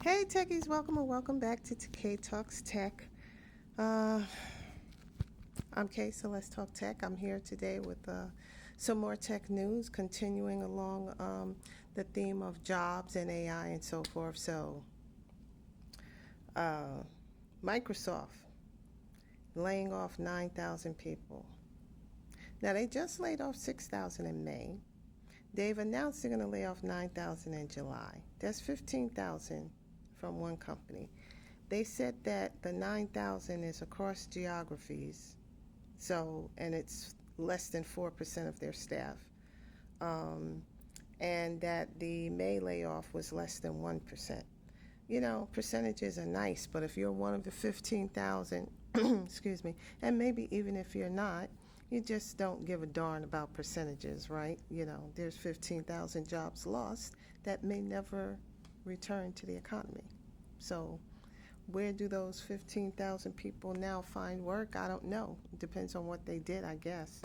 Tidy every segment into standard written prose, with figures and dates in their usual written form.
Hey techies, welcome or welcome back to kaetalkstech. I'm Kay, so let's talk tech. I'm here today with some more tech news, continuing along the theme of jobs and AI and so forth. So, Microsoft laying off 9,000 people. Now, they just laid off 6,000 in May. They've announced they're going to lay off 9,000 in July. That's 15,000 from one company. They said that the 9,000 is across geographies, and it's less than 4% of their staff, and that the May layoff was less than 1%. Percentages are nice, but if you're one of the 15,000, excuse me, and maybe even if you're not, you just don't give a darn about percentages, right? There's 15,000 jobs lost that may never return to the economy. So where do those 15,000 people now find work? I don't know. It depends on what they did, I guess.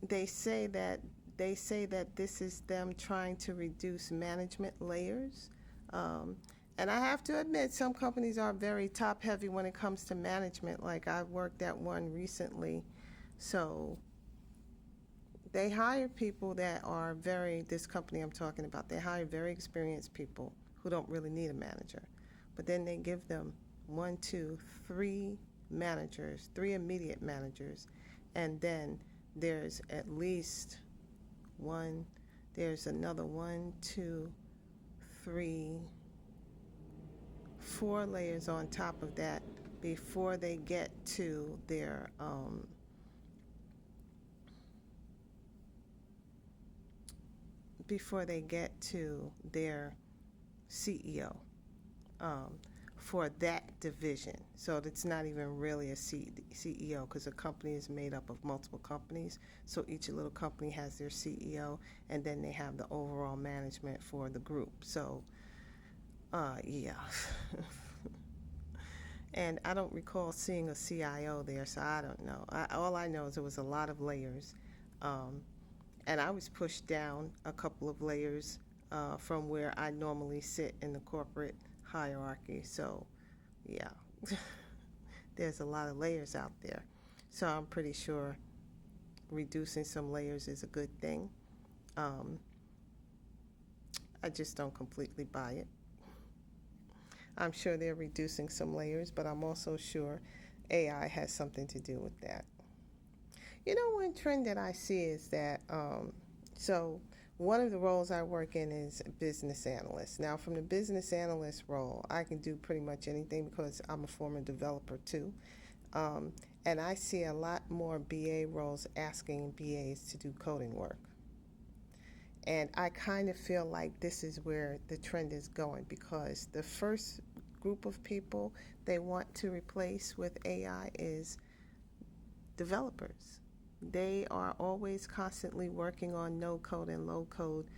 They say that this is them trying to reduce management layers. And I have to admit, some companies are very top heavy when it comes to management. Like I worked at one recently. So they hire people that are this company I'm talking about, they hire very experienced people who don't really need a manager. But then they give them 1, 2, 3 managers, 3 immediate managers. And then there's at least there's another 1, 2, 3, 4 layers on top of that before they get to their CEO for that division. So it's not even really a CEO because a company is made up of multiple companies. So each little company has their CEO, and then they have the overall management for the group. So, yeah. And I don't recall seeing a CIO there, so I don't know. All I know is it was a lot of layers. And I was pushed down a couple of layers from where I normally sit in the corporate hierarchy. So, yeah, there's a lot of layers out there. So I'm pretty sure reducing some layers is a good thing. I just don't completely buy it. I'm sure they're reducing some layers, but I'm also sure AI has something to do with that. One trend that I see is that, so one of the roles I work in is business analyst. Now, from the business analyst role, I can do pretty much anything because I'm a former developer too. And I see a lot more BA roles asking BAs to do coding work. And I kind of feel like this is where the trend is going, because the first group of people they want to replace with AI is developers. They are always constantly working on no code and low code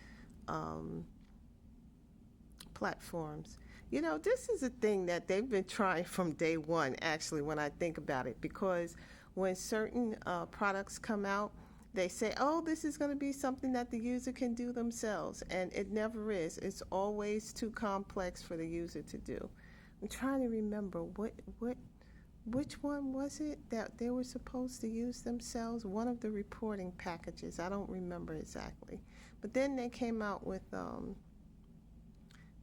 platforms. This is a thing that they've been trying from day one, actually, when I think about it, because when certain products come out, they say, oh, this is going to be something that the user can do themselves, and it never is. It's always too complex for the user to do. I'm trying to remember which one was it that they were supposed to use themselves? One of the reporting packages. I don't remember exactly. But then they came out with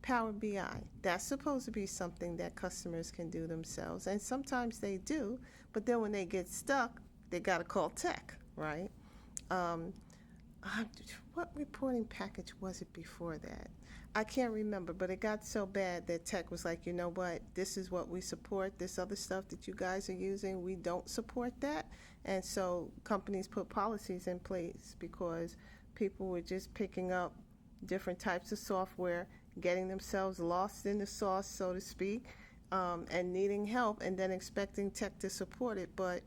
Power BI. That's supposed to be something that customers can do themselves. And sometimes they do, but then when they get stuck, they got to call tech, right? What reporting package was it before that? I can't remember, but it got so bad that tech was like, you know what, this is what we support. This other stuff that you guys are using, we don't support that. And so companies put policies in place because people were just picking up different types of software, getting themselves lost in the sauce, so to speak, and needing help, and then expecting tech to support it. But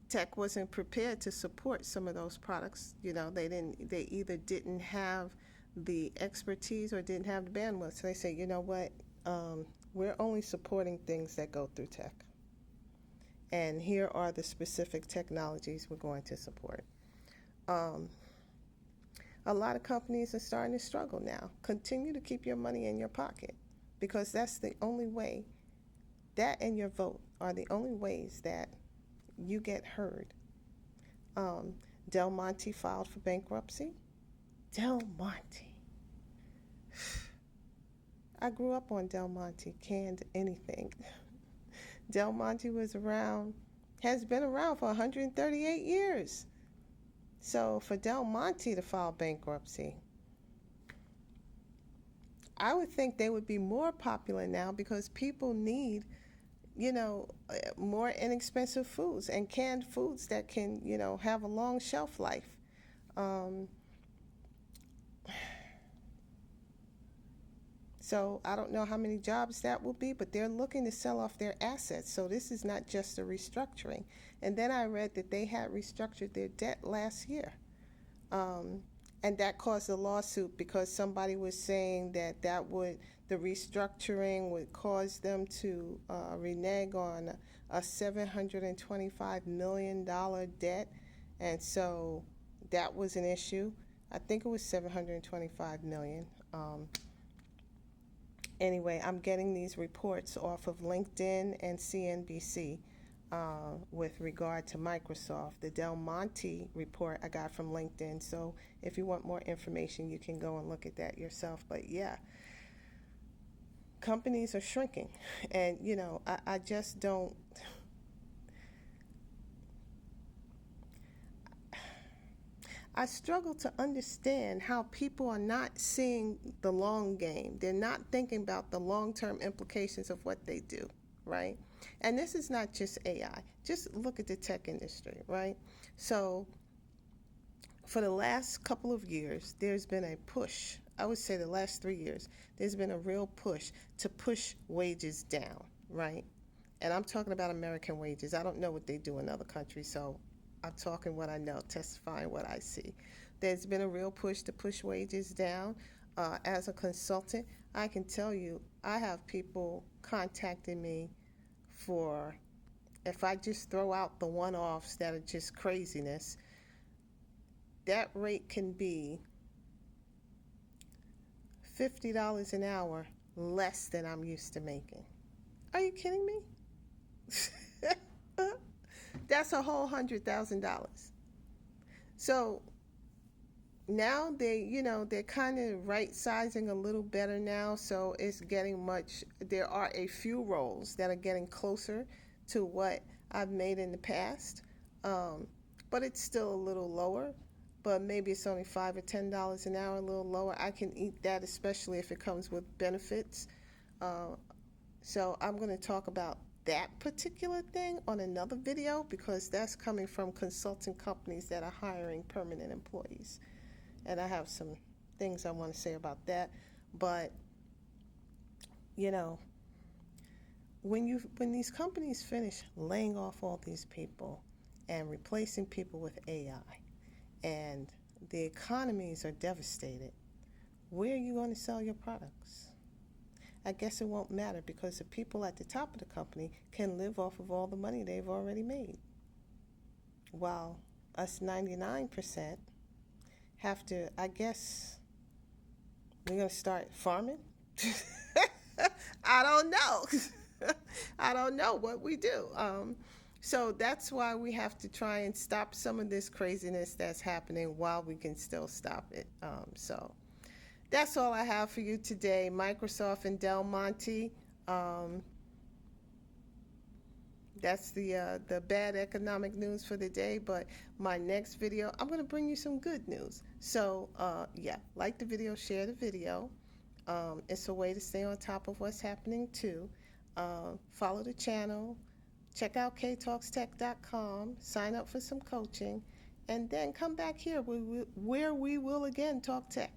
tech wasn't prepared to support some of those products. They either didn't have the expertise or didn't have the bandwidth. So they say, you know what, we're only supporting things that go through tech. And here are the specific technologies we're going to support. A lot of companies are starting to struggle now. Continue to keep your money in your pocket because that's the only way, that and your vote are the only ways that you get heard. Um, DelMonte filed for bankruptcy. DelMonte. I grew up on DelMonte, canned anything. DelMonte has been around for 138 years. So for DelMonte to file bankruptcy, I would think they would be more popular now because people need, more inexpensive foods and canned foods that can, have a long shelf life. Um, so I don't know how many jobs that will be, but they're looking to sell off their assets. So this is not just a restructuring. And then I read that they had restructured their debt last year. And that caused a lawsuit because somebody was saying that the restructuring would cause them to renege on a $725 million debt. And so that was an issue. I think it was $725 million. Anyway, I'm getting these reports off of LinkedIn and CNBC with regard to Microsoft. The DelMonte report I got from LinkedIn. So if you want more information, you can go and look at that yourself. But yeah, companies are shrinking. And, I just don't. I struggle to understand how people are not seeing the long game. They're not thinking about the long-term implications of what they do, right? And this is not just AI. Just look at the tech industry, right? So for the last couple of years, there's been a push. I would say the last 3 years, there's been a real push to push wages down, right? And I'm talking about American wages. I don't know what they do in other countries, so I'm talking what I know, testifying what I see. There's been a real push to push wages down. As a consultant, I can tell you, I have people contacting me for, if I just throw out the one-offs that are just craziness, that rate can be $50 an hour less than I'm used to making. Are you kidding me? That's a whole $100,000. So now they're kind of right sizing a little better now. So it's getting there are a few roles that are getting closer to what I've made in the past. But it's still a little lower, but maybe it's only $5 or $10 an hour, a little lower. I can eat that, especially if it comes with benefits. So I'm going to talk about that particular thing on another video because that's coming from consulting companies that are hiring permanent employees. And I have some things I want to say about that. But, when these companies finish laying off all these people and replacing people with AI and the economies are devastated, where are you going to sell your products? I guess it won't matter because the people at the top of the company can live off of all the money they've already made. While us 99% have to, I guess, we're going to start farming? I don't know. I don't know what we do. So that's why we have to try and stop some of this craziness that's happening while we can still stop it. So that's all I have for you today. Microsoft and DelMonte. That's the bad economic news for the day. But my next video, I'm going to bring you some good news. So yeah, like the video, share the video. It's a way to stay on top of what's happening too. Follow the channel. Check out kaetalkstech.com. Sign up for some coaching. And then come back here where we will again talk tech.